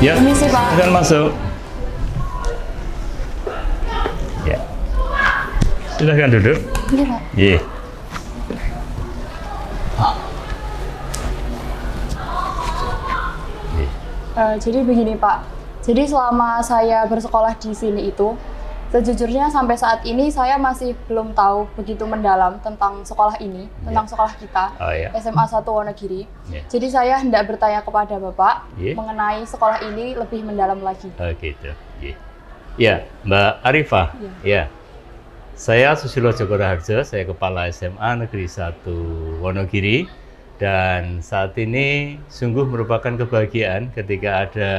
Ya, Permisi, Pak. silakan masuk. Ya. Silakan duduk. Iya, Pak. Iya. Jadi begini, Pak. Jadi selama saya bersekolah di sini itu, sejujurnya sampai saat ini saya masih belum tahu begitu mendalam tentang sekolah ini, tentang sekolah kita, Oh, ya. SMA 1 Wonogiri. Ya. Jadi saya hendak bertanya kepada Bapak Ya. mengenai sekolah ini lebih mendalam lagi. Oh, gitu. Iya. Ya, Mbak Arifah. Iya. Ya. Saya Susilo Djoko Raharjo, saya Kepala SMA Negeri 1 Wonogiri. Dan saat ini sungguh merupakan kebahagiaan ketika ada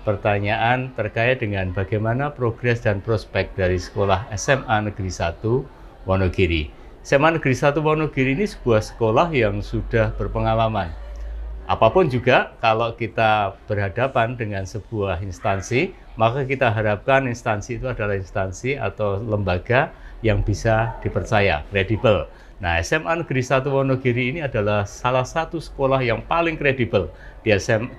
pertanyaan terkait dengan bagaimana progres dan prospek dari sekolah SMA Negeri 1 Wonogiri. SMA Negeri 1 Wonogiri ini sebuah sekolah yang sudah berpengalaman. Apapun juga, kalau kita berhadapan dengan sebuah instansi, maka kita harapkan instansi itu adalah instansi atau lembaga yang bisa dipercaya, kredibel. Nah, SMA Negeri 1 Wonogiri ini adalah salah satu sekolah yang paling kredibel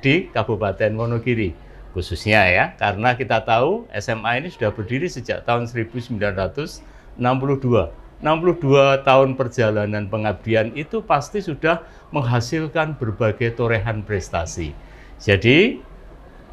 di Kabupaten Wonogiri. Khususnya ya, karena kita tahu SMA ini sudah berdiri sejak tahun 1962. 62 tahun perjalanan pengabdian itu pasti sudah menghasilkan berbagai torehan prestasi. Jadi,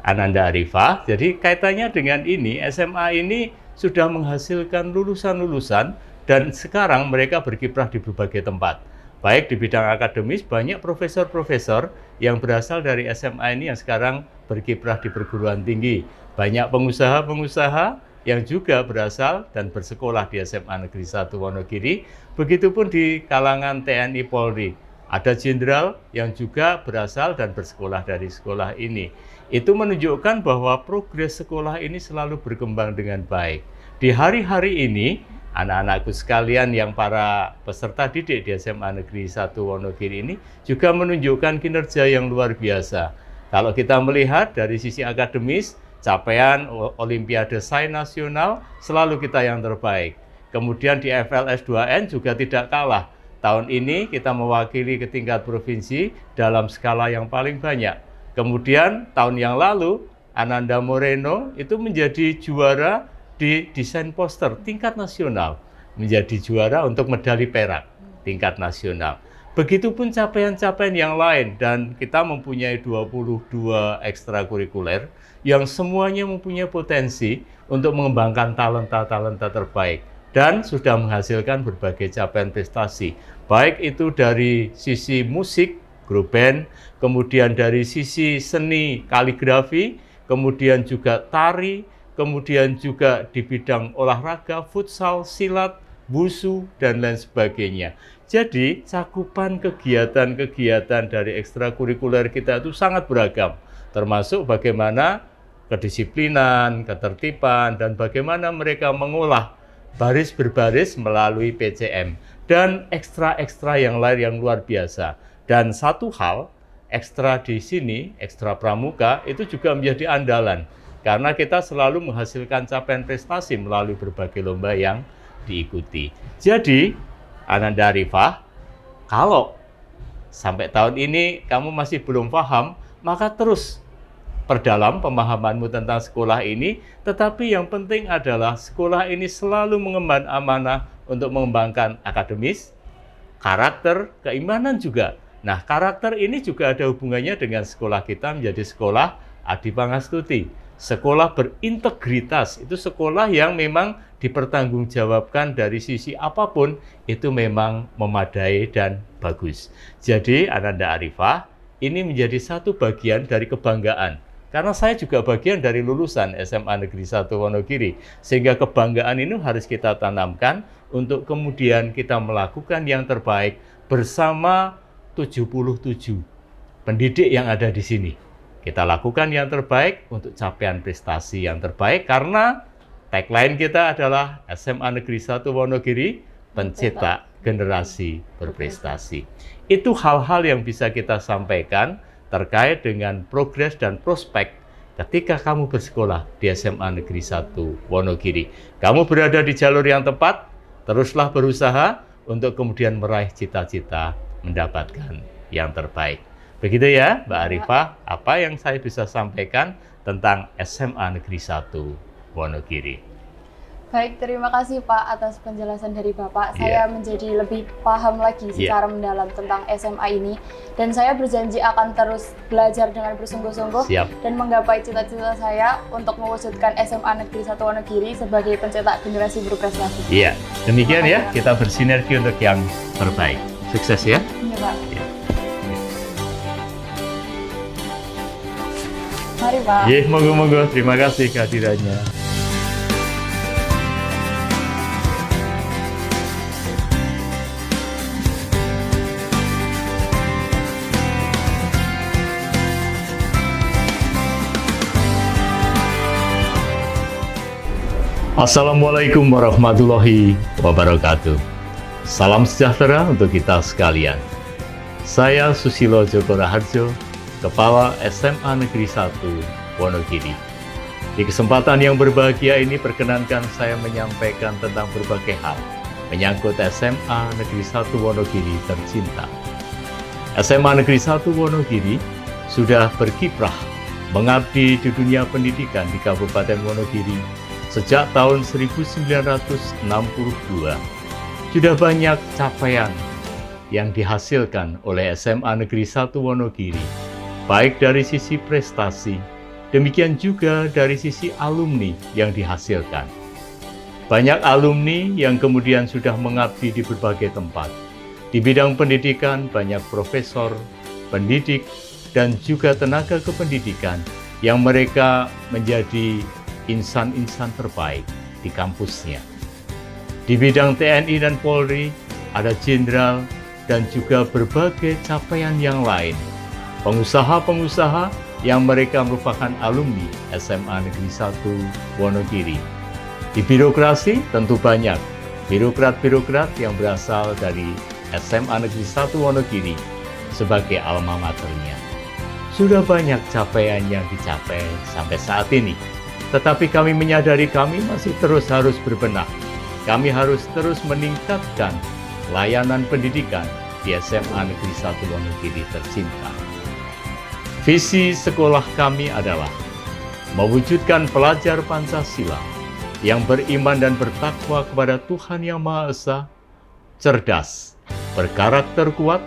Ananda Arifah, jadi kaitannya dengan ini, SMA ini sudah menghasilkan lulusan-lulusan dan sekarang mereka berkiprah di berbagai tempat. Baik di bidang akademis, banyak profesor-profesor yang berasal dari SMA ini yang sekarang berkiprah di perguruan tinggi. Banyak pengusaha-pengusaha yang juga berasal dan bersekolah di SMA Negeri 1 Wonogiri. Begitupun di kalangan TNI Polri. Ada jenderal yang juga berasal dan bersekolah dari sekolah ini. Itu menunjukkan bahwa progres sekolah ini selalu berkembang dengan baik. Di hari-hari ini, anak-anakku sekalian yang para peserta didik di SMA Negeri 1 Wonogiri ini juga menunjukkan kinerja yang luar biasa. Kalau kita melihat dari sisi akademis, capaian Olimpiade Sains Nasional selalu kita yang terbaik. Kemudian di FLS 2N juga tidak kalah. Tahun ini kita mewakili ke tingkat provinsi dalam skala yang paling banyak. Kemudian tahun yang lalu Ananda Moreno itu menjadi juara di desain poster tingkat nasional, menjadi juara untuk medali perak tingkat nasional. Begitupun capaian-capaian yang lain, dan kita mempunyai 22 ekstrakurikuler yang semuanya mempunyai potensi untuk mengembangkan talenta-talenta terbaik dan sudah menghasilkan berbagai capaian prestasi. Baik itu dari sisi musik, grup band, kemudian dari sisi seni kaligrafi, kemudian juga tari, kemudian juga di bidang olahraga, futsal, silat, wusu, dan lain sebagainya. Jadi, cakupan kegiatan-kegiatan dari ekstrakurikuler kita itu sangat beragam, termasuk bagaimana kedisiplinan, ketertiban, dan bagaimana mereka mengolah baris berbaris melalui PCM, dan ekstra-ekstra yang lain yang luar biasa. Dan satu hal, ekstra di sini, ekstra pramuka, itu juga menjadi andalan. Karena kita selalu menghasilkan capaian prestasi melalui berbagai lomba yang diikuti. Jadi, Ananda Arifah, kalau sampai tahun ini kamu masih belum paham, maka terus perdalam pemahamanmu tentang sekolah ini, tetapi yang penting adalah sekolah ini selalu mengemban amanah untuk mengembangkan akademis, karakter, keimanan juga. Nah, karakter ini juga ada hubungannya dengan sekolah kita menjadi sekolah Adi Pangastuti. Sekolah berintegritas, itu sekolah yang memang dipertanggungjawabkan dari sisi apapun, itu memang memadai dan bagus. Jadi, Ananda Arifah, ini menjadi satu bagian dari kebanggaan. Karena saya juga bagian dari lulusan SMA Negeri 1 Wonogiri. Sehingga kebanggaan ini harus kita tanamkan untuk kemudian kita melakukan yang terbaik bersama 77 pendidik yang ada di sini. Kita lakukan yang terbaik untuk capaian prestasi yang terbaik, karena tagline kita adalah SMA Negeri 1 Wonogiri, pencetak generasi berprestasi. Itu hal-hal yang bisa kita sampaikan terkait dengan progres dan prospek ketika kamu bersekolah di SMA Negeri 1 Wonogiri. Kamu berada di jalur yang tepat, teruslah berusaha untuk kemudian meraih cita-cita mendapatkan yang terbaik. Begitu ya, Mbak Arifah, apa yang saya bisa sampaikan tentang SMA Negeri 1 Wonogiri. Baik, terima kasih Pak atas penjelasan dari Bapak. Iya. Saya menjadi lebih paham lagi Iya. secara mendalam tentang SMA ini. Dan saya berjanji akan terus belajar dengan bersungguh-sungguh Siap. dan menggapai cita-cita saya untuk mewujudkan SMA Negeri 1 Wonogiri sebagai pencetak generasi berprestasi. Iya, demikian ya, kita bersinergi untuk yang terbaik. Sukses ya. Iya Pak. Iya. Mari Pak. Iya, monggo-monggo. Terima kasih kehadirannya. Assalamualaikum warahmatullahi wabarakatuh. Salam sejahtera untuk kita sekalian. Saya Susilo Joko Raharjo, Kepala SMA Negeri 1 Wonogiri. Di kesempatan yang berbahagia ini, perkenankan saya menyampaikan tentang berbagai hal menyangkut SMA Negeri 1 Wonogiri tercinta. SMA Negeri 1 Wonogiri sudah berkiprah mengabdi di dunia pendidikan di Kabupaten Wonogiri sejak tahun 1962. Sudah banyak capaian yang dihasilkan oleh SMA Negeri 1 Wonogiri, baik dari sisi prestasi, demikian juga dari sisi alumni yang dihasilkan. Banyak alumni yang kemudian sudah mengabdi di berbagai tempat. Di bidang pendidikan, banyak profesor, pendidik, dan juga tenaga kependidikan yang mereka menjadi insan-insan terbaik di kampusnya. Di bidang TNI dan Polri, ada jenderal dan juga berbagai capaian yang lain. Pengusaha-pengusaha yang mereka merupakan alumni SMA Negeri 1 Wonogiri. Di birokrasi tentu banyak birokrat-birokrat yang berasal dari SMA Negeri 1 Wonogiri sebagai alma maternya. Sudah banyak capaian yang dicapai sampai saat ini. Tetapi kami menyadari kami masih terus harus berbenah. Kami harus terus meningkatkan layanan pendidikan di SMA Negeri 1 Wonogiri tercinta. Visi sekolah kami adalah mewujudkan pelajar Pancasila yang beriman dan bertakwa kepada Tuhan Yang Maha Esa, cerdas, berkarakter kuat,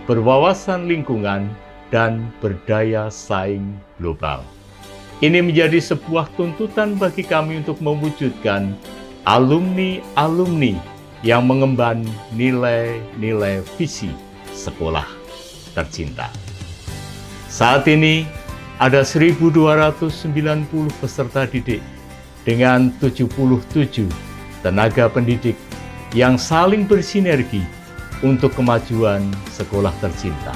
berwawasan lingkungan, dan berdaya saing global. Ini menjadi sebuah tuntutan bagi kami untuk mewujudkan alumni-alumni yang mengemban nilai-nilai visi sekolah tercinta. Saat ini ada 1.290 peserta didik dengan 77 tenaga pendidik yang saling bersinergi untuk kemajuan sekolah tercinta.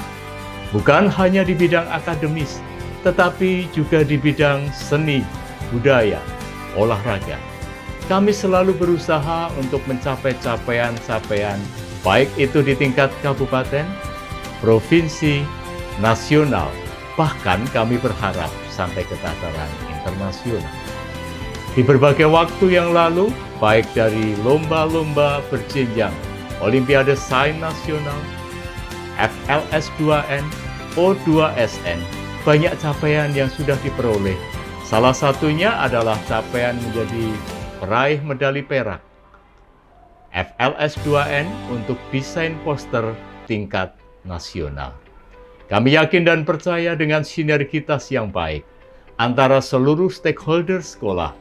Bukan hanya di bidang akademis, tetapi juga di bidang seni, budaya, olahraga. Kami selalu berusaha untuk mencapai capaian-capaian, baik itu di tingkat kabupaten, provinsi, nasional, bahkan kami berharap sampai ke tataran internasional. Di berbagai waktu yang lalu, baik dari lomba-lomba berjenjang, Olimpiade Sains Nasional, FLS 2N, O2SN, banyak capaian yang sudah diperoleh. Salah satunya adalah capaian menjadi peraih medali perak FLS 2N untuk desain poster tingkat nasional. Kami yakin dan percaya dengan sinergitas yang baik antara seluruh stakeholder sekolah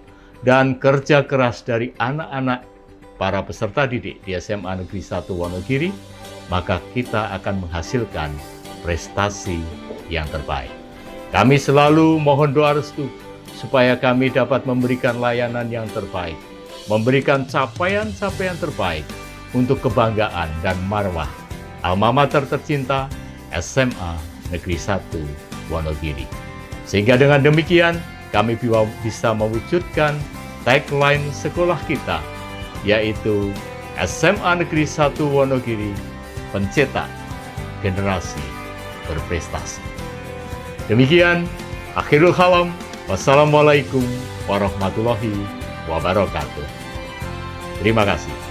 dan kerja keras dari anak-anak para peserta didik di SMA Negeri 1 Wonogiri, maka kita akan menghasilkan prestasi yang terbaik. Kami selalu mohon doa restu supaya kami dapat memberikan layanan yang terbaik, memberikan capaian-capaian terbaik untuk kebanggaan dan marwah alma mater tercinta SMA Negeri 1 Wonogiri. Sehingga dengan demikian kami bisa mewujudkan tagline sekolah kita, yaitu SMA Negeri 1 Wonogiri, pencetak generasi berprestasi. Demikian, akhirul kalam. Wassalamualaikum warahmatullahi wabarakatuh. Terima kasih.